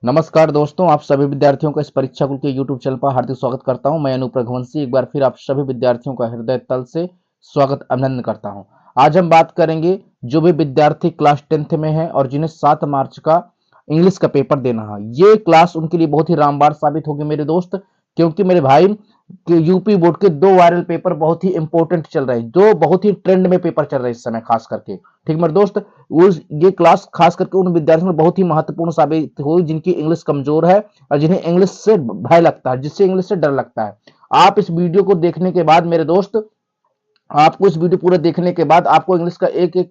नमस्कार दोस्तों, आप सभी विद्यार्थियों का इस परीक्षा कुल के यूट्यूब चैनल पर हार्दिक स्वागत करता हूं। मैं अनूप रघुवंशी एक बार फिर आप सभी विद्यार्थियों का हृदय तल से स्वागत अभिनंदन करता हूं। आज हम बात करेंगे जो भी विद्यार्थी क्लास 10th में है और जिन्हें 7 मार्च का इंग्लिश का पेपर देना है, ये क्लास उनके लिए बहुत ही रामबाण साबित होगी मेरे दोस्त। क्योंकि मेरे भाई कि यूपी बोर्ड के 2 वायरल पेपर बहुत ही इंपॉर्टेंट चल रहे हैं, जो बहुत ही ट्रेंड में पेपर चल रहे हैं इस समय खास करके। ठीक मेरे दोस्त, उस ये क्लास खास करके उन विद्यार्थियों में बहुत ही महत्वपूर्ण साबित हुई जिनकी इंग्लिश कमजोर है और जिन्हें इंग्लिश से भय लगता है, जिससे इंग्लिश से डर लगता है। आप इस वीडियो को देखने के बाद मेरे दोस्त, आपको इस वीडियो पूरा देखने के बाद आपको इंग्लिश का एक एक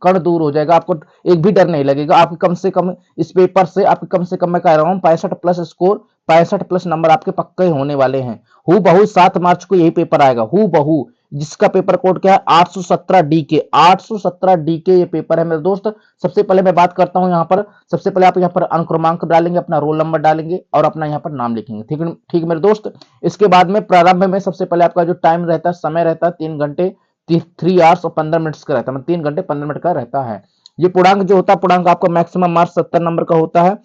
कण दूर हो जाएगा, आपको एक भी डर नहीं लगेगा। आप कम से कम इस पेपर से आपके कम से कम मैं कह रहा हूं 65 प्लस स्कोर, 65 प्लस नंबर आपके पक्के होने वाले हैं। हु बहू 7 मार्च को यही पेपर आएगा, हु बहू, जिसका पेपर कोड क्या है 817 डी के, 817 डी के ये पेपर है मेरे दोस्त। सबसे पहले मैं बात करता हूं यहाँ पर, सबसे पहले आप यहाँ पर अंक क्रमांक डालेंगे, अपना रोल नंबर डालेंगे और अपना यहाँ पर नाम लिखेंगे। ठीक है, ठीक मेरे दोस्त। इसके बाद में प्रारंभ में सबसे पहले आपका जो टाइम रहता है, समय रहता है 3 घंटे 3 आवर्स और 15 मिनट्स का रहता है, मतलब 3 घंटे 15 मिनट का रहता है। ये पूर्णांक जो होता है, पूर्णांक आपका मैक्सिमम मार्क्स 70 नंबर का होता है।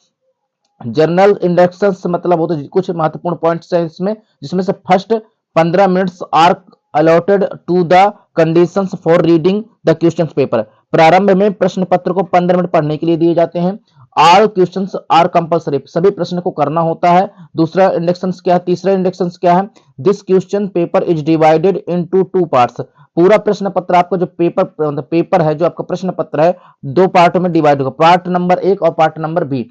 जर्नल इंडक्शंस मतलब होता है कुछ महत्वपूर्ण पॉइंट्स हैं इसमें, जिसमें से first 15 minutes are allotted to the conditions for reading the questions paper. प्रारंभ में प्रश्न पत्र को 15 मिनट पढ़ने के लिए दिए जाते हैं। ऑल क्वेश्चंस आर कंपलसरी, सभी प्रश्न को करना होता है। दूसरा इंडक्शंस क्या है, तीसरा इंडक्शंस क्या है, this question paper is divided into 2 parts. पूरा प्रश्न पत्र आपका जो पेपर है, जो आपका प्रश्न पत्र है, 2 पार्ट में डिवाइड होगा, पार्ट नंबर 1 और part number b,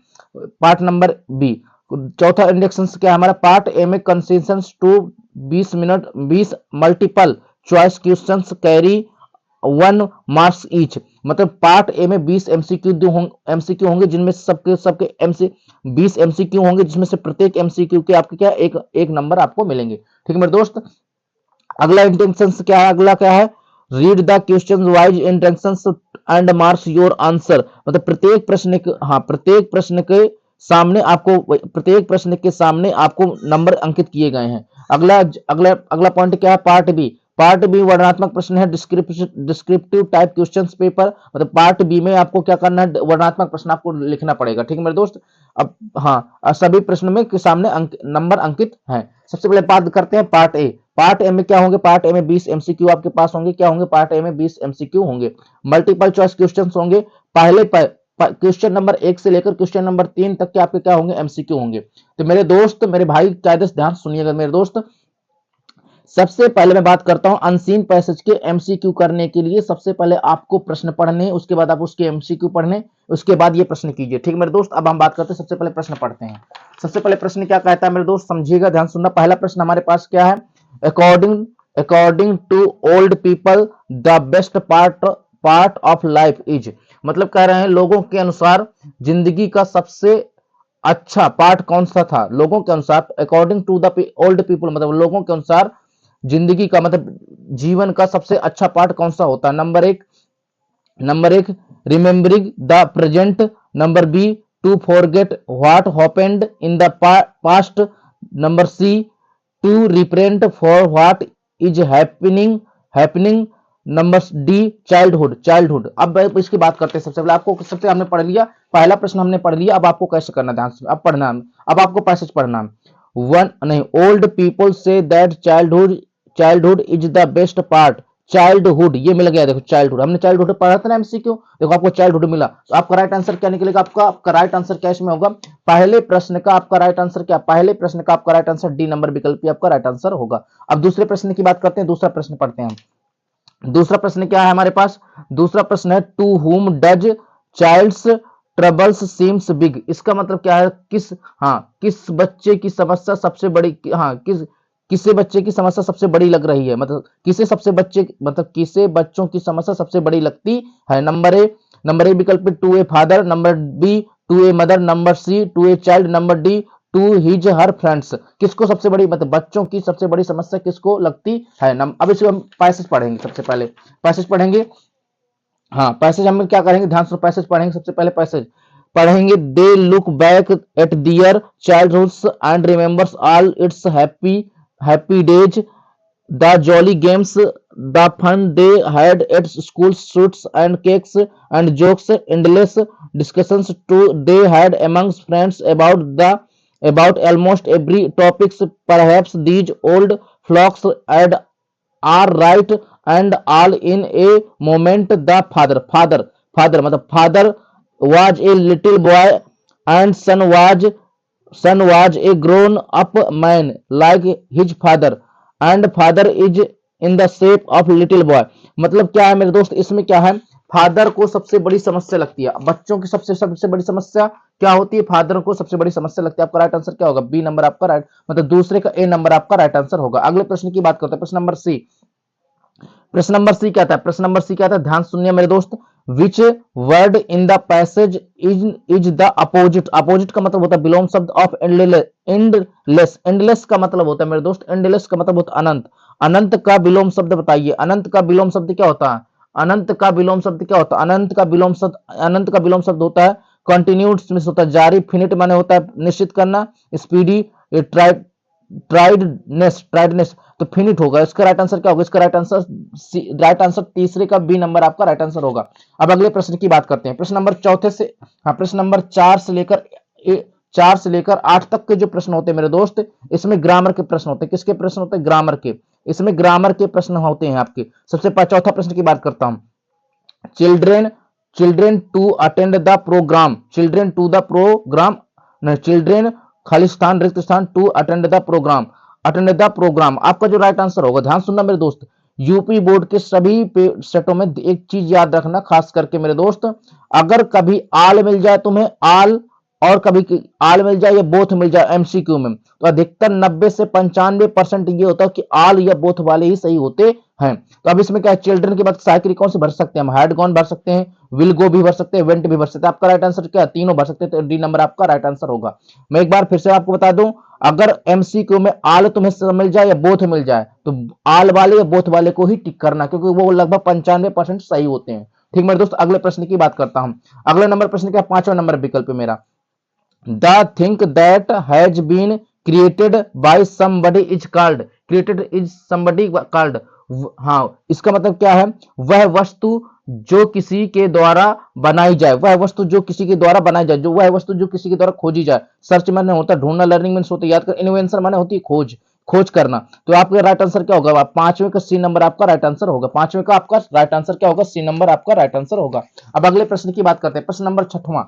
part number b. चौथा इंडेक्शन क्या है हमारा, पार्ट ए में concessions to 20 minute 20 multiple choice questions carry 1 marks each. मतलब पार्ट ए में 20 एमसीक्यू होंगे जिनमें सबके सबके एमसी 20 एमसीक्यू होंगे, जिसमें से प्रत्येक एमसीक्यू के आपके क्या एक एक नंबर आपको मिलेंगे। ठीक है मेरे दोस्त। अगला इंटेंशन क्या है, अगला क्या है, read the question wise intentions and marks your answer. मतलब प्रत्येक प्रश्न के, हाँ, प्रत्येक प्रश्न के सामने आपको, प्रत्येक प्रश्न के सामने आपको नंबर अंकित किए गए हैं। अगला अगला अगला पॉइंट क्या है, पार्ट बी। पार्ट बी वर्णनात्मक प्रश्न है, डिस्क्रिप्टिव टाइप क्वेश्चंस पेपर। मतलब पार्ट बी में आपको क्या करना है, वर्णनात्मक प्रश्न आपको लिखना पड़ेगा। ठीक है मेरे दोस्त। अब हाँ, सभी प्रश्न में के सामने नंबर अंकित है। सबसे पहले बात करते हैं पार्ट ए। पार्ट ए में क्या होंगे, पार्ट ए में 20 एमसीक्यू आपके पास होंगे। क्या होंगे, पार्ट ए में 20 एमसीक्यू होंगे, मल्टीपल चॉइस क्वेश्चंस होंगे। पहले क्वेश्चन नंबर 1 से लेकर क्वेश्चन नंबर 3 तक के आपके क्या होंगे, एमसीक्यू होंगे। तो मेरे दोस्त, मेरे भाई, कायदे से ध्यान सुनिएगा मेरे दोस्त। सबसे पहले मैं बात करता हूं अनसीन पैसेज के एमसीक्यू करने के लिए। सबसे पहले आपको प्रश्न पढ़ने, उसके बाद आप उसके एमसीक्यू पढ़ने, उसके बाद ये प्रश्न कीजिए। ठीक है मेरे दोस्त। अब हम बात करते हैं, सबसे पहले प्रश्न पढ़ते हैं। सबसे पहले प्रश्न क्या कहता है मेरे दोस्त, समझिएगा, ध्यान सुनना। पहला प्रश्न हमारे पास क्या है, according according to old people the best part of life is. मतलब कह रहे हैं लोगों के अनुसार जिंदगी का सबसे अच्छा पार्ट कौन सा था। लोगों के अनुसार, according to the old people मतलब लोगों के अनुसार जिंदगी का मतलब जीवन का सबसे अच्छा पार्ट कौन सा होता है। नंबर एक remembering the present. Number B to forget what happened in the past. Number C to repent for what is happening. Number D childhood. अब इसकी बात करते हैं। सबसे पहले आपको, सबसे हमने पढ़ लिया, पहला प्रश्न हमने पढ़ लिया। अब आपको कैसे करना, ध्यान से अब पढ़ना, अब आपको पैसेज पढ़ना। वन नहीं, old people say that childhood is the best part. Childhood ये मिल गया, देखो चाइल्डहुड, हमने चाइल्डहुड पढ़ा था ना एमसीक्यू, देखो आपको चाइल्डहुड मिला। तो आपका राइट आंसर क्या निकलेगा, आपका राइट आंसर क्या इसमें होगा, पहले प्रश्न का आपका राइट आंसर क्या, पहले प्रश्न का आपका राइट आंसर डी नंबर विकल्प ही आपका राइट आंसर होगा। अब दूसरे प्रश्न की बात करते हैं, दूसरा प्रश्न पढ़ते हैं। दूसरा प्रश्न क्या है हमारे पास, दूसरा प्रश्न है to whom does child's troubles seems big. इसका मतलब क्या है, किस बच्चे की समस्या सबसे बड़ी, किसे बच्चे की समस्या सबसे बड़ी लग रही है। मतलब किसे बच्चों की समस्या सबसे बड़ी लगती है। नंबर ए विकल्प to a father. Number B to a mother. Number C to a child. Number d to his her friends. किसको सबसे बड़ी, मतलब बच्चों की सबसे बड़ी समस्या किसको लगती है। अब इसको हम पैसेज पढ़ेंगे। सबसे पहले पैसेज पढ़ेंगे। पैसेज हम क्या करेंगे, ध्यान से पैसेज पढ़ेंगे। सबसे पहले पैसेज पढ़ेंगे, they look back at their childhoods and remembers all its happy days, the jolly games, the fun they had at school, sweets and cakes and jokes, endless discussions to they had amongst friends about almost every topics. Perhaps these old flocks are right and all in a moment. The father मतलब father was a little boy and son was a grown up man like his father and father is in the shape of little boy। मतलब क्या है मेरे दोस्त, इसमें क्या है, father को सबसे बड़ी समस्या लगती है बच्चों की, सबसे सबसे बड़ी समस्या क्या होती है, फादर को सबसे बड़ी समस्या लगती है। आपका राइट आंसर क्या होगा, बी नंबर आपका राइट, मतलब दूसरे का ए नंबर आपका राइट आंसर होगा। अगले प्रश्न की बात करते हैं, प्रश्न नंबर सी। प्रश्न नंबर सी क्या था, प्रश्न नंबर सी क्या था, ध्यान सुनिए मेरे दोस्त। Which word in the passage is the opposite. Opposite का मतलब होता है विलोम शब्द ऑफ एंडलेस। एंडलेस का मतलब होता है मेरे दोस्त, एंडलेस का मतलब होता है अनंत। अनंत का विलोम शब्द बताइए, अनंत का विलोम शब्द क्या होता है, अनंत का विलोम शब्द क्या होता है, अनंत का विलोम शब्द होता है कंटिन्यूड होता है जारी, फिनिट माने होता है निश्चित करना, स्पीडी, ट्राइडनेस तो फिनिट होगा। इसका राइट आंसर क्या होगा, इसका राइट आंसर तीसरे का बी नंबर आपका राइट आंसर होगा। अब अगले प्रश्न की बात करते हैं, प्रश्न नंबर चौथे से, हाँ प्रश्न नंबर 4 से लेकर 8 तक के जो प्रश्न होते हैं मेरे दोस्त, इसमें ग्रामर के प्रश्न होते हैं। किसके प्रश्न होते हैं, ग्रामर के, इसमें ग्रामर के प्रश्न होते हैं आपके। सबसे चौथा प्रश्न की बात करता हूं। Children to attend the programme, children to the programme, children खालिस्तान रिक्त स्थान to attend the programme, attend the programme आपका जो राइट आंसर होगा। ध्यान सुनना मेरे दोस्त, यूपी बोर्ड के सभी सेटों में एक चीज याद रखना खास करके मेरे दोस्त, अगर कभी आल मिल जाए तुम्हें, आल और कभी आल मिल जाए या बोथ मिल जाए एमसीक्यू में, तो अधिकतर 90 से 95% ये होता है कि आल या बोथ वाले ही सही होते हैं। तो अब इसमें क्या है, चिल्ड्रन के बाद साइकिल कौन से भर सकते हैं हम, हैड गॉन भर सकते हैं, विल गो भी भर सकते हैं, वेंट भी भर सकते हैं। आपका राइट आंसर क्या है, तीनों भर सकते हैं, तो डी नंबर आपका राइट आंसर होगा। मैं एक बार फिर से आपको बता दूं, अगर एमसीक्यू में आल तुम्हें मिल जाए या बोथ मिल जाए, तो आल वाले या बोथ वाले को ही टिक करना, क्योंकि वो लगभग 95% सही होते हैं। ठीक मेरे दोस्त, अगले प्रश्न की बात करता हूं। अगले नंबर प्रश्न क्या, 5वां नंबर विकल्प मेरा, the thing that has been created by somebody is called, created is somebody called. हाँ इसका मतलब क्या है, वह वस्तु जो किसी के द्वारा बनाई जाए, वह वस्तु जो किसी के द्वारा बनाई जाए, जो वह वस्तु जो किसी के द्वारा खोजी जाए। सर्च माने होता है ढूंढना, लर्निंग मीन्स होता है याद कर, इन्वेंशन माने होती है खोज, खोज करना। तो आपका राइट आंसर क्या होगा, 5वें का सी नंबर आपका राइट आंसर होगा। 5वें का आपका राइट आंसर क्या होगा, सी नंबर आपका राइट आंसर होगा। अब अगले प्रश्न की बात करते हैं, प्रश्न नंबर 6वां।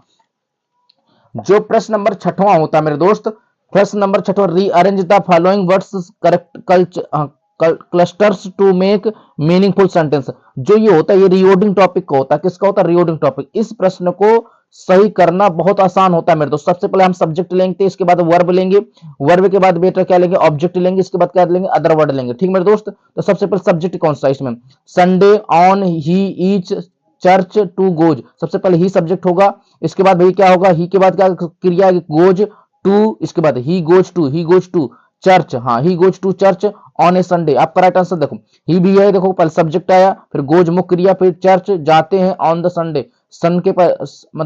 जो प्रश्न नंबर 6वां होता है मेरे दोस्त, प्रश्न नंबर 6वां, rearrange the following words correct clusters to make meaningful sentence. जो ये होता है, ये रियोडिंग टॉपिक का होता है, किसका होता है, रियोडिंग टॉपिक। इस प्रश्न को सही करना बहुत आसान होता है मेरे दोस्त। सबसे पहले हम सब्जेक्ट लेंगे, इसके बाद वर्ब लेंगे, वर्ब के बाद बेटा क्या लेंगे, ऑब्जेक्ट लेंगे, इसके बाद क्या लेंगे, अदर वर्ड लेंगे। ठीक मेरे दोस्त, तो सबसे पहले सब्जेक्ट कौन सा है इसमें, Sunday, on, he, each, church, to, goes. सबसे पहले ही सब्जेक्ट होगा, इसके बाद भाई क्या होगा, ही के बाद क्या क्रिया, गोज टू, इसके बाद ही गोज टू चर्च, हाँ he goes to church on a Sunday. आपका राइट आंसर देखो, ही भी है, देखो पहले सब्जेक्ट आया, फिर गोज मुख्य क्रिया, फिर चर्च जाते हैं ऑन द संडे, सन के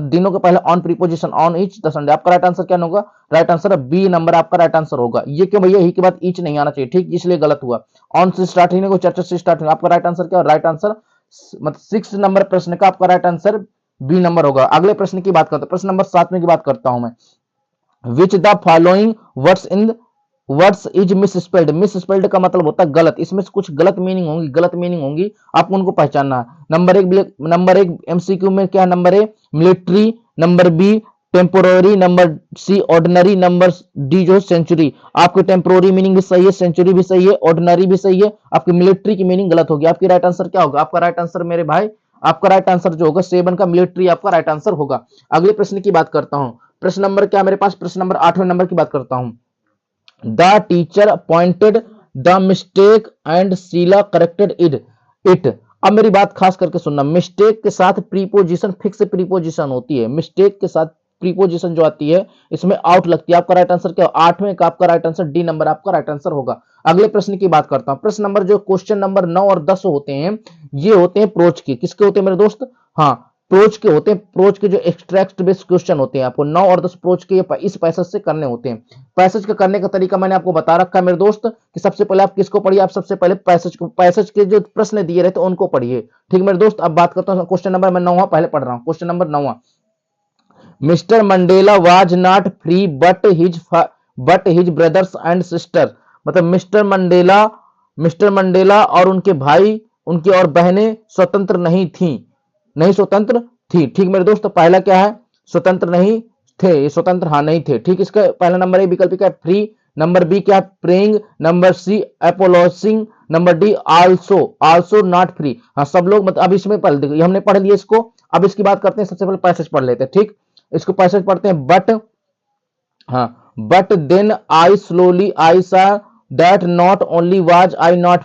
दिनों के पहले on preposition on each the Sunday. आपका राइट आंसर क्या होगा, राइट आंसर बी नंबर आपका राइट आंसर होगा। ये क्यों भैया, ही के बाद ईच नहीं आना चाहिए, ठीक इसलिए गलत हुआ, ऑन से स्टार्ट नहीं, चर्च से स्टार्ट। आपका राइट आंसर क्या, राइट आंसर मतलब 6 नंबर प्रश्न का आपका राइट आंसर बी नंबर होगा। अगले प्रश्न की बात करते हैं, प्रश्न नंबर 7 की बात करता हूं मैं। Which the following words is misspelled. Misspelled का मतलब होता है गलत, इसमें से कुछ गलत मीनिंग होंगी, आपको उनको पहचानना है। नंबर एक एमसीक्यू में क्या, number a military, number b temporary, number c ordinary, number d जो सेंचुरी। आपके टेम्पोररी मीनिंग भी सही है, सेंचुरी भी सही है, ऑर्डिनरी भी सही है, आपकी मिलिट्री की मीनिंग गलत होगी। आपकी राइट आंसर क्या होगा, आपका राइट आंसर मेरे भाई, आपका राइट आंसर जो होगा 7 का मिलिट्री आपका राइट आंसर होगा। अगले प्रश्न की बात करता हूं, प्रश्न नंबर क्या मेरे पास, प्रश्न नंबर 8वें नंबर की बात करता हूं। The teacher pointed the mistake and Sheila corrected it. अब मेरी बात खास करके सुनना, मिस्टेक के साथ प्रीपोजिशन फिक्स प्रीपोजिशन होती है, मिस्टेक के साथ प्रीपोजिशन जो आती है इसमें आउट लगती है। आपका राइट आंसर क्या, 8वें का आपका राइट आंसर डी नंबर आपका राइट आंसर होगा। अगले प्रश्न की बात करता हूं, प्रश्न नंबर जो क्वेश्चन नंबर 9 और 10 होते हैं, ये होते हैं प्रोच के, किसके होते हैं मेरे दोस्त, हाँ प्रोच के होते हैं। प्रोच के जो एक्सट्रैक्ट बेस्ड क्वेश्चन होते हैं, आपको 9 और 10 प्रोच के इस पैसेज से करने होते हैं। पैसेज का करने का तरीका मैंने आपको बता रखा है मेरे दोस्त, कि सबसे पहले आप किसको पढ़िए, आप सबसे पहले पैसेज के जो प्रश्न दिए रहते हैं उनको पढ़िए। ठीक मेरे दोस्त, अब बात करता हूं क्वेश्चन नंबर, मैं 9वां पहले पढ़ रहा हूं, क्वेश्चन नंबर 9वां। Mister Mandela was not free but his brothers and sister. मतलब मिस्टर मंडेला और उनके भाई, उनकी और बहनें स्वतंत्र नहीं थी, नहीं स्वतंत्र थी। ठीक मेरे दोस्त, तो पहला क्या है, स्वतंत्र नहीं थे, ये स्वतंत्र हाँ नहीं थे। ठीक, इसका पहला नंबर ए विकल्प क्या है, फ्री। नंबर बी क्या है, praying. Number C apologising. Number D also not free. हाँ सब लोग, मतलब अब इसमें पढ़ देखो, ये हमने पढ़ लिया इसको। अब इसकी बात करते हैं, सबसे पहले पैसेज पढ़ लेते हैं। ठीक, इसको पैसेज पढ़ते हैं। हाँ but then I saw that not only was I not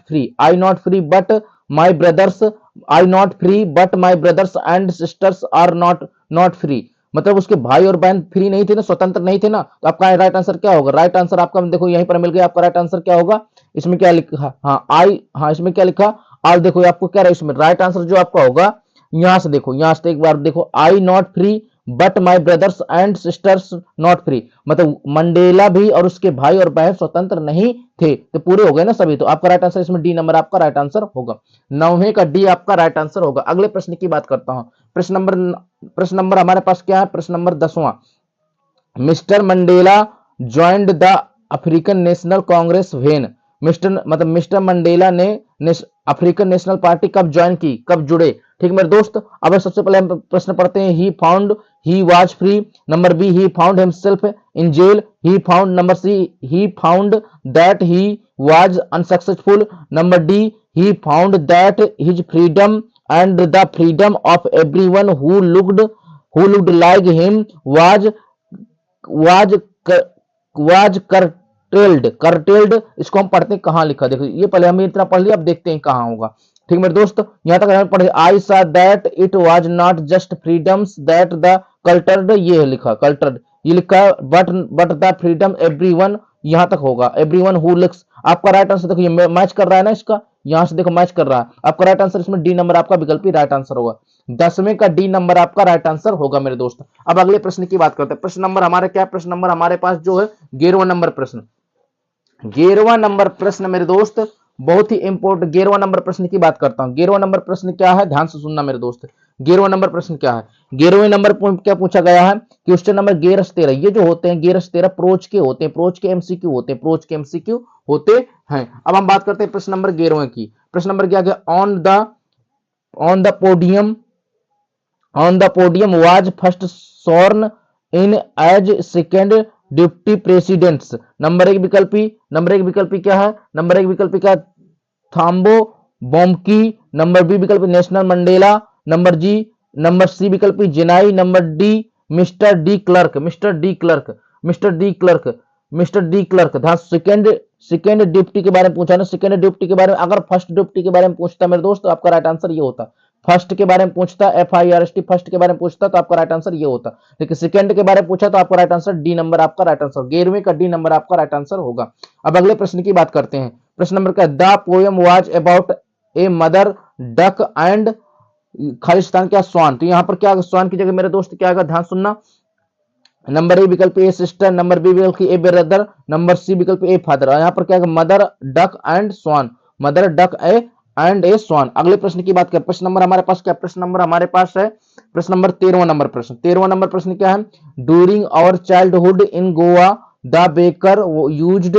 free but my brothers I not free but my brothers and sisters are not free. मतलब उसके भाई और बहन फ्री नहीं थे ना, स्वतंत्र नहीं थे ना। तो आपका राइट आंसर क्या होगा, राइट आंसर आपका देखो यहीं पर मिल गया। आपका राइट आंसर क्या होगा, इसमें क्या लिखा, हाँ इसमें क्या लिखा, आज देखो आपको क्या रहा है इसमें, राइट आंसर जो आपका होगा, यहां से देखो, यहां से एक बार देखो, I not free but my brothers and sisters not free. मतलब मंडेला भी और उसके भाई और बहन स्वतंत्र नहीं थे। तो पूरे हो गए ना सभी। तो आपका राइट आंसर इसमें डी नंबर आपका राइट आंसर होगा। 9वें का डी आपका राइट आंसर होगा। अगले प्रश्न की बात करता हूं। प्रश्न नंबर हमारे पास क्या है, प्रश्न नंबर 10वां। Mister Mandela joined the African National Congress when. Mister Mandela ने अफ्रीकन नेशनल पार्टी कब ज्वाइन की, कब जुड़े। ठीक मेरे दोस्त, अब सबसे पहले हम प्रश्न पढ़ते हैं। He was free. Number b he found himself in jail. He found, number c he found that he was unsuccessful. Number d he found that his freedom and the freedom of everyone who looked like him was was was curtailed. इसको हम पढ़ते हैं कहां लिखा, देखो ये पहले हम इतना पढ़ लिया, अब देखते हैं कहां होगा। ठीक मेरे दोस्त, यहां तक हम पढ़े, I saw that it was not just freedoms that the cultured, ये है लिखा कल्टर्ड, ये लिखा है, बट द फ्रीडम एवरीवन, यहां तक होगा एवरीवन हु लुक्स। आपका राइट आंसर देखो ये मैच कर रहा है ना, इसका यहां से देखो मैच कर रहा है। आपका राइट आंसर इसमें डी नंबर आपका विकल्प ही राइट आंसर होगा। 10वें का डी नंबर आपका राइट आंसर होगा मेरे दोस्त। अब अगले प्रश्न की बात करते हैं। प्रश्न नंबर हमारे क्या, प्रश्न नंबर हमारे पास जो है 11वां नंबर प्रश्न। 11वां नंबर प्रश्न मेरे दोस्त बहुत ही इंपॉर्टेंट, 11वां नंबर प्रश्न की बात करता हूं। 11वां नंबर प्रश्न क्या है, ध्यान से सुनना मेरे दोस्त। 11वां नंबर प्रश्न क्या है, 11वें नंबर क्या पूछा गया है, क्वेश्चन नंबर 11-13। ये जो होते हैं 11-13 प्रोच के होते हैं, प्रोच के एमसीक्यू होते हैं, प्रोच के एमसीक्यू होते हैं। अब हम बात करते हैं प्रश्न नंबर 11वें की। प्रश्न नंबर क्या गया, on the podium was first sworn in as second deputy presidents. Number एक विकल्पी क्या है, नंबर एक विकल्पी क्या, थाम्बो बॉम्की। नंबर बी विकल्प नेशनल मंडेला। नंबर सी विकल्प जेनाई। Number D mister de Klerk था। सेकेंड डिप्टी के बारे में पूछा ना, सेकेंड डिप्टी के बारे में, अगर फर्स्ट डिप्टी के बारे में पूछता मेरे दोस्त तो आपका राइट आंसर ये होता। फर्स्ट के बारे में पूछता, FIRST फर्स्ट के बारे में पूछता तो आपका राइट आंसर ये होता। लेकिन सेकंड के बारे में पूछा तो आपका राइट आंसर डी नंबर आपका राइट आंसर, 11वें का डी नंबर आपका राइट आंसर होगा। अब अगले प्रश्न की बात करते हैं। प्रश्न नंबर का, the poem was about a mother duck and Khalistan क्या स्वान। तो यहां पर क्या स्वान की जगह मेरे दोस्त क्या आएगा, ध्यान सुनना। नंबर ए विकल्प ए सिस्टर। नंबर बी विकल्प ए ब्रदर। नंबर सी विकल्प ए फादर। यहाँ पर क्या है, mother duck and swan, mother duck a swan. अगले प्रश्न की बात करें, प्रश्न नंबर हमारे पास क्या, प्रश्न नंबर हमारे पास है प्रश्न नंबर 13वां नंबर प्रश्न। 13वां नंबर प्रश्न क्या है, during our childhood in Goa the baker used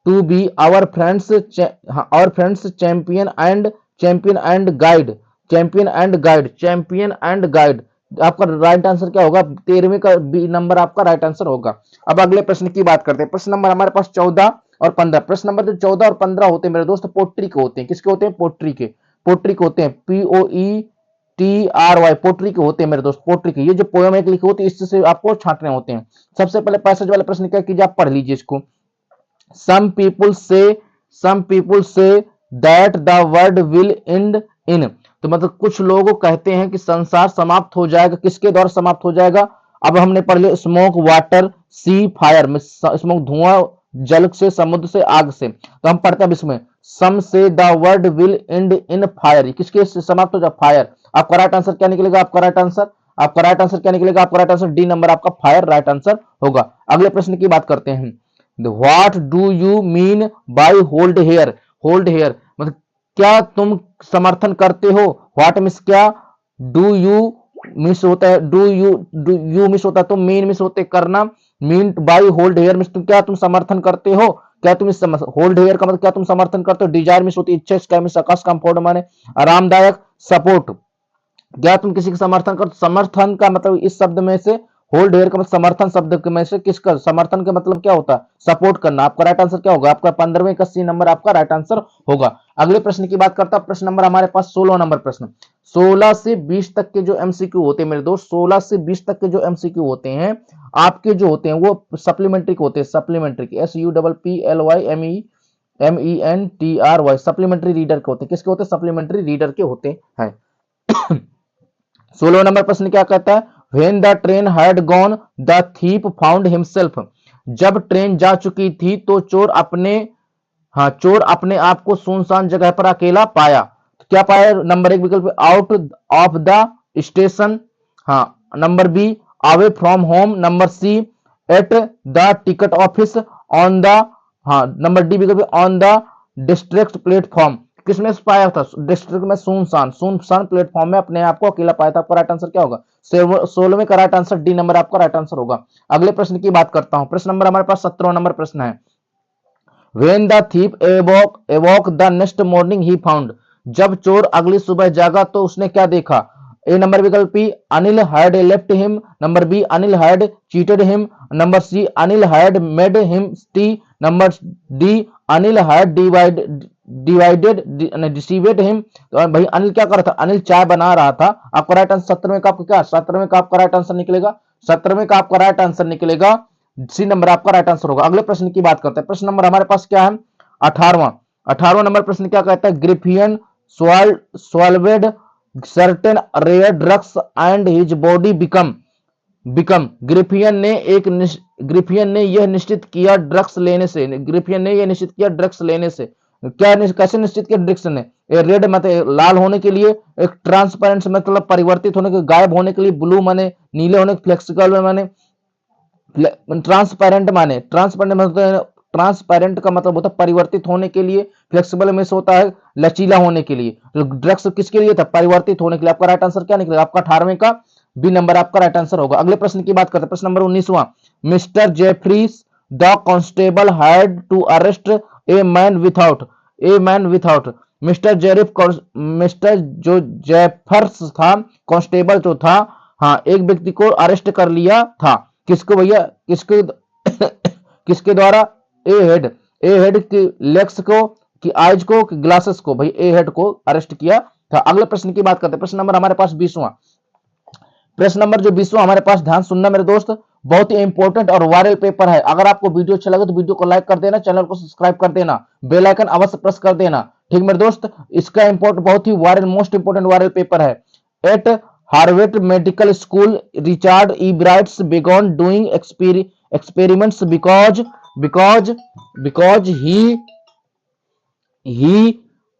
to be our friends champion and guide. आपका राइट आंसर क्या होगा, 13वें का बी नंबर आपका राइट आंसर होगा। अब अगले प्रश्न की बात करते हैं। प्रश्न नंबर हमारे पास 14 और 15। प्रश्न नंबर जो 14 और 15 होते हैं मेरे दोस्त, पोट्री के होते हैं। किसके होते हैं, पोट्री के होते हैं, POETRY, पोट्री के होते हैं मेरे दोस्त, पोट्री के। ये जो पोएम एक लिखे होते हैं इससे आपको छांटने होते हैं। सबसे पहले पैसेज वाले प्रश्न क्या कीजिए, आप पढ़ लीजिए इसको। some people say that the world will end in। तो मतलब कुछ लोग कहते हैं कि संसार समाप्त हो जाएगा, किसके द्वारा समाप्त हो जाएगा। अब हमने पढ़ लिया, स्मोक वाटर सी फायर में, स्मोक धुआं, जल से, समुद्र से, आग से। तो हम पढ़ते हैं इसमें, सम से the world will and in fire, किसके से समाप्त हो जाए, फायर। आपका राइट आंसर क्या निकलेगा, आपका राइट आंसर क्या निकलेगा, आपका राइट आंसर डी नंबर आपका फायर राइट आंसर होगा। अगले प्रश्न की बात करते हैं। What do you mean by hold here, मतलब क्या तुम समर्थन करते हो, व्हाट मीन्स क्या, डू यू मिस होता है डू यू मिस होता है तो मीन मिस होते करना, mean by hold here miss क्या तुम समर्थन करते हो, क्या तुम इस होल्ड हेयर का मतलब क्या तुम समर्थन करते हो, डिजायर मिस होती इच्छा, स्काई मिस आकाश, कंफर्ट माने आरामदायक, सपोर्ट क्या तुम किसी का समर्थन कर, समर्थन का मतलब इस शब्द में से होल्ड हेयर का मतलब समर्थन शब्द में से किसका समर्थन का मतलब क्या होता है, सपोर्ट करना। आपका राइट आंसर क्या होगा, आपका 15वें का सी नंबर आपका राइट आंसर होगा। अगले प्रश्न की बात करता, प्रश्न नंबर हमारे पास 16 नंबर प्रश्न। 16 से 20 तक के जो एमसीक्यू होते हैं मेरे दोस्त, 16 से 20 तक के जो एमसीक्यू होते हैं आपके जो होते हैं वो सप्लीमेंट्री होते हैं, सप्लीमेंट्री SUPPLYMENTRY सप्लीमेंट्री रीडर के होते हैं, किसके होते हैं, सप्लीमेंट्री रीडर के होते हैं। 16 नंबर प्रश्न क्या कहता है, when the train had gone the thief found himself, जब ट्रेन जा चुकी थी तो चोर अपने, हाँ चोर अपने आप को सुनसान जगह पर अकेला पाया। तो क्या पाया, नंबर एक विकल्प आउट ऑफ द स्टेशन, हाँ number B away from home, number C at the ticket office, on the, हाँ नंबर डी विकल्प ऑन द डिस्ट्रिक्ट प्लेटफॉर्म। किसमें से पाया था, डिस्ट्रिक्ट में सुनसान, सुनसान प्लेटफॉर्म में अपने आप को अकेला पाया था। आपका राइट आंसर क्या होगा, 16वें का राइट आंसर डी नंबर आपका राइट आंसर होगा। अगले प्रश्न की बात करता हूं, प्रश्न नंबर हमारे पास 17 नंबर प्रश्न है, When the thief awoke the next morning he found, जब चोर अगली सुबह जागा तो उसने क्या देखा। ए नंबर विकल्प B Anil had left him, number B Anil had cheated him, number C Anil had made him tea, number D Anil had divided deceived him. तो भाई अनिल क्या कर रहा था, अनिल चाय बना रहा था। आपका राइट आंसर 17वें का आपका क्या, 17वें का आपका राइट आंसर निकलेगा, 17वें का आपका राइट आंसर निकलेगा, सी नंबर आपका राइट आंसर होगा। अगले प्रश्न की बात करते हैं, प्रश्न नंबर हमारे पास क्या है, 18वां 18वां नंबर प्रश्न क्या कहता है, ग्रिफियन swallowed certain rare drugs and his body become ग्रिफियन ने यह निश्चित किया ड्रग्स लेने से, ग्रिफियन ने यह निश्चित किया ड्रग्स लेने से, क्या कैसे निश्चित किया ड्रग्स ने, रेड मतलब लाल होने के लिए, एक ट्रांसपेरेंट मतलब परिवर्तित होने के, गायब होने के लिए, ब्लू माने नीले होने, फ्लेक्सिबल माने ट्रांसपेरेंट माने, ट्रांसपेरेंट का मतलब होता है परिवर्तित होने के लिए, फ्लेक्सिबल में से होता है लचीला होने के लिए। तो ड्रग्स किसके लिए था, परिवर्तित होने के लिए। आपका राइट आंसर क्या निकलेगा, आपका 18वें का बी नंबर आपका राइट आंसर होगा। अगले प्रश्न की बात करते हैं, प्रश्न नंबर 19वां, mister Jeffries the constable had to arrest a man without, mister जो जेफर्स था, कांस्टेबल जो था, हाँ एक व्यक्ति को अरेस्ट कर लिया था, किसको भैया, किसके किसके द्वारा, ए हेड की लेग्स को, कि आइज को, कि ग्लासेस को, भाई ए हेड को अरेस्ट किया था। अगले प्रश्न की बात करते हैं, प्रश्न नंबर हमारे पास 20वां, प्रश्न नंबर जो 20वां हमारे पास, ध्यान सुनना मेरे दोस्त, बहुत ही इंपॉर्टेंट और वायरल पेपर है। अगर आपको वीडियो अच्छा लगे तो वीडियो को लाइक कर देना, चैनल को सब्सक्राइब कर देना, बेल आइकन अवश्य प्रेस कर देना, ठीक मेरे दोस्त। इसका इंपॉर्टेंट बहुत ही viral, most important viral paper है। At Harvard medical school Richard E Brights began doing experiments because he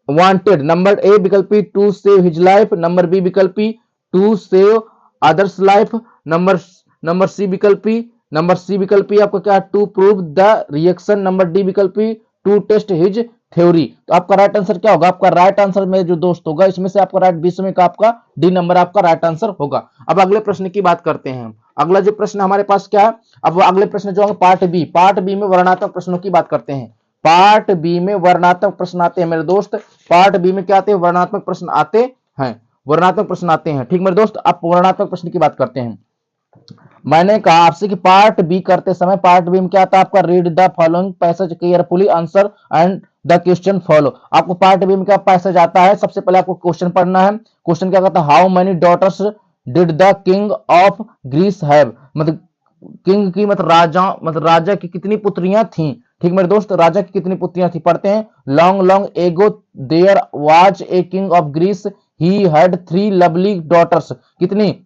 wanted, number A विकल्पी to save his life, number B विकल्पी to save others life, number C विकल्पी आपका क्या, to prove the reaction, number D विकल्पी to test his theory. तो आपका right answer क्या होगा, आपका राइट आंसर में जो दोस्त होगा इसमें से आपका राइट 20वें का आपका डी नंबर आपका राइट आंसर होगा। अब अगले प्रश्न की बात करते हैं। अगला जो प्रश्न हमारे पास क्या है, अब अगले प्रश्न जो है पार्ट बी में वर्णात्मक प्रश्नों की बात करते हैं। पार्ट बी में वर्णात्मक प्रश्न आते हैं मेरे दोस्त, पार्ट बी में क्या आते हैं, वर्णात्मक प्रश्न आते हैं, वर्णात्मक प्रश्न आते हैं, ठीक मेरे दोस्त। अब वर्णात्मक प्रश्न की बात करते हैं। मैंने कहा आपसे कि पार्ट बी करते समय पार्ट बी में क्या आता है आपका, read the following passage carefully answer and the question follow. आपको पार्ट बी में क्या पैसेज आता है, सबसे पहले आपको क्वेश्चन पढ़ना है। क्वेश्चन क्या कहता है, how many daughters did the king of Greece have, मतलब किंग की मतलब राजा की कितनी पुत्रियां थी, ठीक मेरे दोस्त, राजा की कितनी पुत्रियां थी। पढ़ते हैं, long long ago there was a king of Greece, he had 3 lovely daughters, कितनी,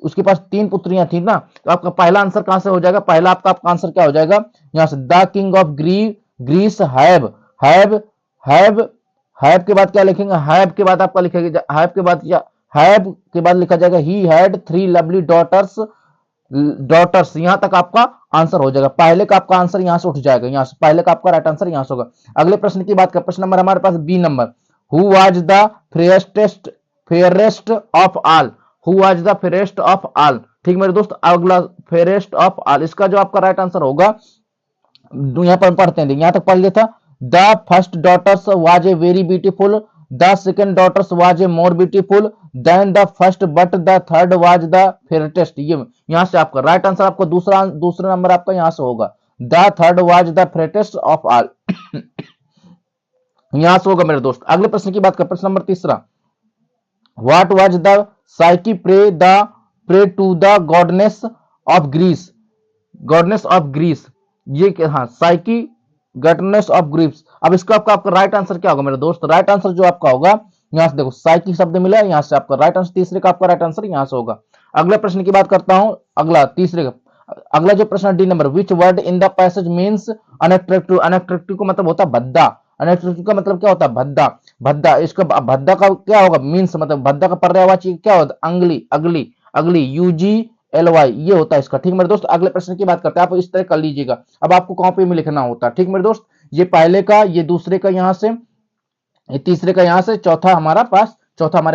उसके पास 3 पुत्रियां थी ना। तो आपका पहला आंसर कहां से हो जाएगा, पहला आपका आंसर क्या हो जाएगा, यहां से the king of Greece have के बाद क्या लिखेंगे, हैव के बाद आपका लिखेगा, हैव के बाद लिखा जाएगा ही हैड 3 लवली डॉटर्स, यहां तक आपका आंसर हो जाएगा। पहले का आपका आंसर यहां से उठ जाएगा, यहां से पहले का आपका राइट आंसर यहां से होगा। अगले प्रश्न की बात कर, प्रश्न नंबर हमारे पास B number, who was the fairest of all, who was the fairest of all. ठीक मेरे दोस्त, अगला फेरेस्ट ऑफ ऑल, इसका जो आपका राइट आंसर होगा, यहाँ पर पढ़ते हैं, यहाँ तक पढ़ लिया था। The first daughters was a very beautiful, the second daughters was a more beautiful, then the first but the third was the fairest. ये यहाँ से आपका राइट आंसर, आपको दूसरा नंबर आपका यहाँ से होगा, the third was the fairest of all. यहां से होगा मेरे दोस्त। अगले प्रश्न की बात कर, प्रश्न नंबर तीसरा, what was the Psyche pray to the goddess of Greece, goddess of Greece. ये हाँ, साइकी गॉडनेस ऑफ ग्रीस। अब इसका आपका राइट आंसर क्या होगा मेरे दोस्त? राइट आंसर जो आपका होगा, यहां से देखो साइकी शब्द मिला है, यहां से आपका राइट आंसर, तीसरे का आपका राइट आंसर यहां से होगा। अगले प्रश्न की बात करता हूं, अगला तीसरे का अगला जो प्रश्न D number, which word in the passage means unattractive. Unattractive का मतलब होता है भद्दा, अनअट्रैक्टिव का मतलब क्या होता है? भद्दा। भद्दा, इसका भद्दा का क्या होगा? मीन्स, मतलब भद्दा का पर्यायवाची क्या होता है? अंगली, अगली, अगली, UGLY, ये होता है इसका। ठीक मेरे दोस्त, अगले प्रश्न की बात करते हैं, आप इस तरह कर लीजिएगा। अब आपको कॉपी में लिखना होता है। ठीक मेरे दोस्त, ये पहले का, ये दूसरे का यहां से, ये तीसरे का यहां से, चौथा हमारे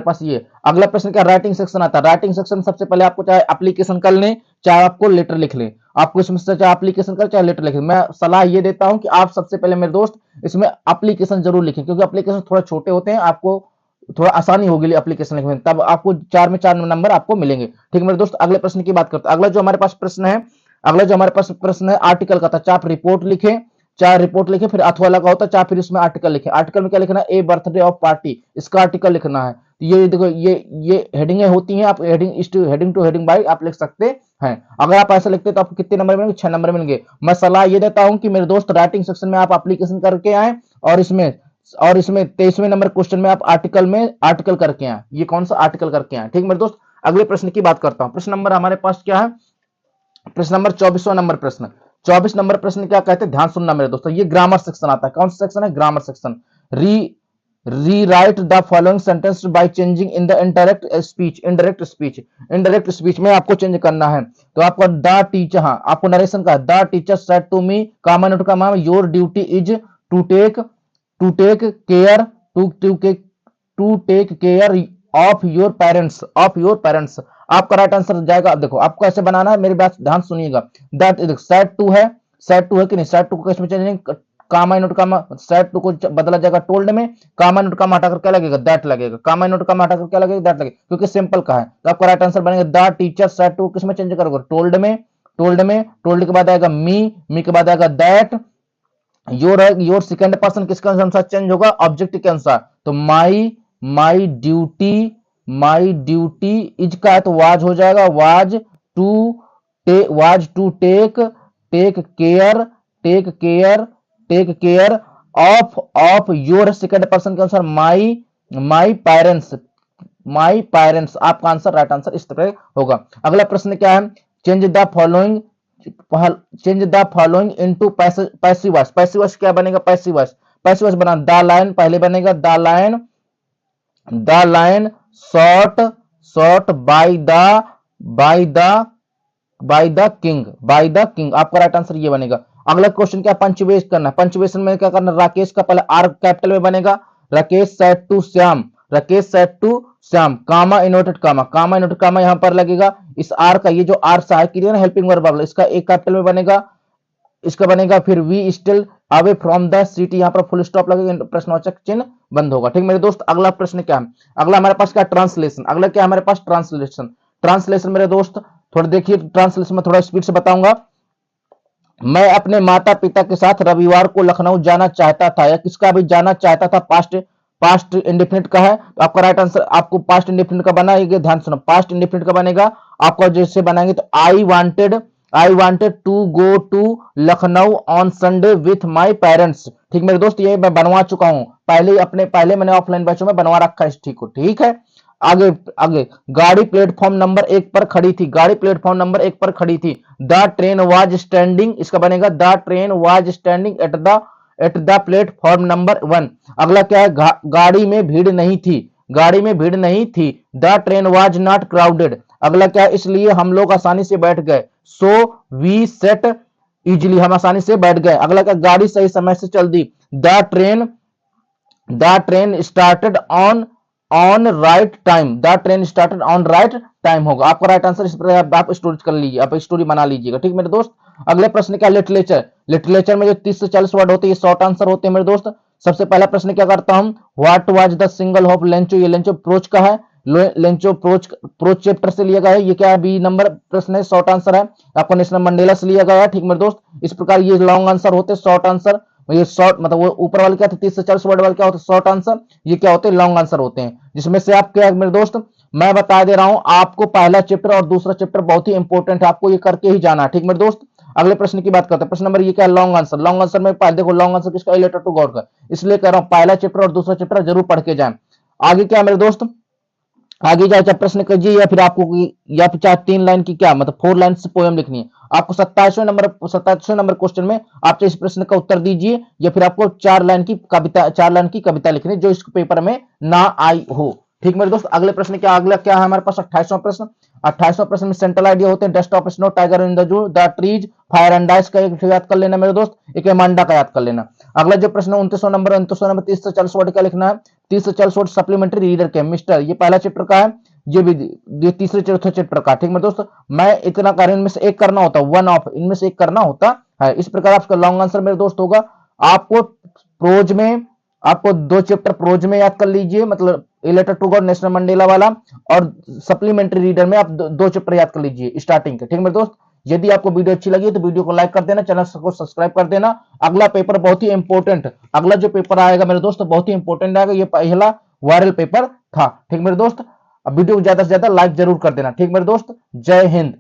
पास ये। अगला प्रश्न क्या? राइटिंग सेक्शन आता है। राइटिंग सेक्शन सबसे पहले आपको चाहे एप्लीकेशन कर लें, चाहे आपको लेटर लिख लें, आपको इसमें से चाहे एप्लीकेशन कर चाहे लेटर लिखें। मैं सलाह ये देता हूं कि आप सबसे पहले मेरे दोस्त इसमें एप्लीकेशन जरूर लिखें, क्योंकि एप्लीकेशन थोड़ा छोटे होते हैं, आपको थोड़ा आसानी होगी एप्लीकेशन लिखने में, तब आपको 4 में 4 नंबर आपको मिलेंगे। ठीक मेरे दोस्त, अगले प्रश्न की बात करते हैं। अगला जो हमारे पास प्रश्न है आर्टिकल का था, चाहे आप रिपोर्ट लिखें, चाहे रिपोर्ट लिखे, फिर अथवा लगा होता, चाहे फिर इसमें आर्टिकल लिखे। आर्टिकल में क्या लिखना है? ए बर्थडे ऑफ पार्टी, इसका आर्टिकल लिखना है। तो ये देखो, ये हेडिंगें होती हैं, आप हेडिंग टू हेडिंग बाई आप लिख सकते हैं। अगर आप ऐसा लिखते हैं तो आपको कितने नंबर मिलेंगे? 6 नंबर मिलेंगे। मैं सलाह ये देता हूं कि मेरे दोस्त राइटिंग सेक्शन में आप एप्लीकेशन करके आए, और इसमें 23वें नंबर क्वेश्चन में आप आर्टिकल करके आए। ये कौन सा? आर्टिकल करके आए। ठीक मेरे दोस्त, अगले प्रश्न की बात करता हूं। प्रश्न नंबर हमारे पास क्या है? प्रश्न नंबर 24वां नंबर प्रश्न। 24 नंबर प्रश्न क्या कहते हैं? ध्यान सुनना मेरे दोस्तों, ये ग्रामर सेक्शन आता है। कौन सा सेक्शन है? Grammar section. Rewrite the following sentence by changing in the indirect speech में आपको चेंज करना है। तो आपका द टीचर, हाँ आपको नरेशन का, the teacher said to me, comma note का mom, your duty is to take care to take care of your parents. आपका राइट आंसर जाएगा। अब देखो आपको ऐसे बनाना है, मेरी बात ध्यान सुनिएगा। दैट सेड टू है कि नहीं? सेड टू को किसमें चेंज नहीं? कामा नोट कामा, सेड टू को बदला जाएगा टोल्ड में, कामा नोट कामा हटाकर क्या लगेगा? दैट लगेगा। कामा नोट कामा हटाकर क्या लगेगा? दैट लगेगा, क्योंकि सिंपल का है। तो आपका राइट आंसर बनेगा द टीचर सेड टू, किसमें चेंज करोगे? टोल्ड के बाद आएगा मी के बाद आएगा दैट, योर सेकंड पर्सन किसके अनुसार चेंज होगा? ऑब्जेक्ट के अनुसार। तो माई ड्यूटी इज का है तो वाज हो जाएगा, was to take care of your, second person के अनुसार माई पेरेंट्स। आपका आंसर, राइट आंसर इस तरह होगा। अगला प्रश्न क्या है? Change the following into passive voice. Passive voice क्या बनेगा? पैसिव वॉइस बना, द लाइन पहले बनेगा, the line shot by the king. आपका राइट आंसर ये बनेगा। अगला क्वेश्चन क्या? पंचुएशन करना। पंचुएशन में क्या करना? राकेश का पहले आर कैपिटल में बनेगा, Rakesh said to Shyam, comma inverted comma यहां पर लगेगा। इस आर का, ये जो आर सहायक क्रिया ना, हेल्पिंग वर्ब, इसका एक कैपिटल में बनेगा, इसका बनेगा फिर we still away from the city, यहां पर फुल स्टॉप लगेगा, प्रश्नवाचक चिन्ह बंद होगा। ठीक मेरे दोस्त, अगला प्रश्न क्या है? अगला हमारे पास क्या? ट्रांसलेशन। अगला क्या हमारे पास? ट्रांसलेशन मेरे दोस्त थोड़ा देखिए, ट्रांसलेशन में थोड़ा स्पीड से बताऊंगा। मैं अपने माता पिता के साथ रविवार को लखनऊ जाना चाहता था, या किसका भी जाना चाहता था? पास्ट इंडेफिनिट का है। तो आपका राइट आंसर, आपको पास्ट इंडेफिनिट का बनाएगा, ध्यान सुनो, पास्ट इंडेफिनिट का बनेगा आपका, जैसे बनाएंगे तो I wanted to go to Lucknow on Sunday with my parents. ठीक मेरे दोस्त, ये मैं बनवा चुका हूं पहले मैंने ऑफलाइन बैचों में बनवा रखा है, ठीक है। आगे गाड़ी प्लेटफॉर्म नंबर 1 पर खड़ी थी। द ट्रेन वाज स्टैंडिंग, इसका बनेगा the train was standing at the platform number 1। अगला क्या है? गाड़ी में भीड़ नहीं थी। The train was not crowded. अगला क्या है? इसलिए हम लोग आसानी से बैठ गए, सो वी सेट इजिली, हम आसानी से बैठ गए। अगला क्या? गाड़ी सही समय से चल दी। The train started on on right time, the train started on right time होगा आपका राइट आंसर। इस पर आप स्टोरी कर लीजिए, आप स्टोरी बना लीजिएगा, ठीक मेरे दोस्त। अगले प्रश्न क्या, लिटरेचर। लिटरेचर में जो 30 से 40 वर्ड होते हैं ये शॉर्ट आंसर होते हैं मेरे दोस्त। सबसे पहला प्रश्न क्या करता हूं, what was the single of Lencho, ये लेंचो प्रोच का है, लेंचो प्रोच प्रोच चैप्टर से लिया गया है, ये क्या है, बी नंबर प्रश्न है, शॉर्ट आंसर है। आपको नेशनल मंडेला से लिया गया है, ठीक मेरे दोस्त। इस प्रकार ये लॉन्ग आंसर होते हैं, शॉर्ट आंसर। ये शॉर्ट मतलब वो ऊपर वाले क्या थे, 30 से 40 वर्ड वाले क्या होते हैं, शॉर्ट आंसर। ये क्या होते हैं, लॉन्ग आंसर होते हैं, जिसमें से आप क्या मेरे दोस्त, मैं बता दे रहा हूं आपको, पहला चैप्टर और दूसरा चैप्टर बहुत ही इंपॉर्टेंट है, आपको ये करके ही जाना है, ठीक मेरे दोस्त। अगले प्रश्न की बात करते हैं, प्रश्न नंबर ये क्या है, लॉन्ग आंसर। लॉन्ग आंसर में पहले देखो, लॉन्ग आंसर किसका, ए लेटर टू गॉड का, इसलिए कह रहा हूं पहला चैप्टर और दूसरा चैप्टर जरूर पढ़ के जाए। आगे क्या मेरे दोस्त, आगे जाए चाहे प्रश्न कीजिए या फिर आपको या फिर चाहे 3 लाइन की क्या मतलब 4 लाइन से पोएम लिखनी है आपको। 27वें नंबर क्वेश्चन में आप इस प्रश्न का उत्तर दीजिए, या फिर आपको 4 लाइन की कविता लिखनी जो इस पेपर में ना आई हो, ठीक मेरे दोस्त। अगले प्रश्न क्या, अगला क्या है हमारे पास 28वां प्रश्न। 28वां प्रश्न में सेंट्रल आइडिया होते हैं, dust of snow, tiger in the zoo, the trees, fire and ice का एक याद कर लेना मेरे दोस्त, एक एमांडा का याद कर लेना। अगला जो प्रश्न 29वां नंबर 30 से 40 वर्ड का लिखना है, 30 से 40 वर्ड सप्लीमेंट्री रीडर के मिस्टर, ये पहला चैप्टर का है, ये भी ये तीसरे चौथे चैप्टर का, ठीक मेरे दोस्त। मैं इतना कार्य इनमें से एक करना होता, वन ऑफ इनमें से एक करना होता है। इस प्रकार आपका लॉन्ग आंसर मेरे दोस्त होगा। आपको प्रोज में, आपको 2 चैप्टर प्रोज में याद कर लीजिए, मतलब a letter to God Nelson Mandela वाला, और सप्लीमेंट्री रीडर में आप 2 चैप्टर याद कर लीजिए स्टार्टिंग के, ठीक मेरे दोस्त। यदि आपको वीडियो अच्छी लगी तो वीडियो को लाइक कर देना, चैनल को सब्सक्राइब कर देना। अगला पेपर बहुत ही इंपॉर्टेंट, अगला जो पेपर आएगा मेरे दोस्त बहुत ही इंपॉर्टेंट आएगा, ये पहला वायरल पेपर था, ठीक मेरे दोस्त। अब वीडियो को ज्यादा से ज्यादा लाइक जरूर कर देना, ठीक मेरे दोस्त। जय हिंद।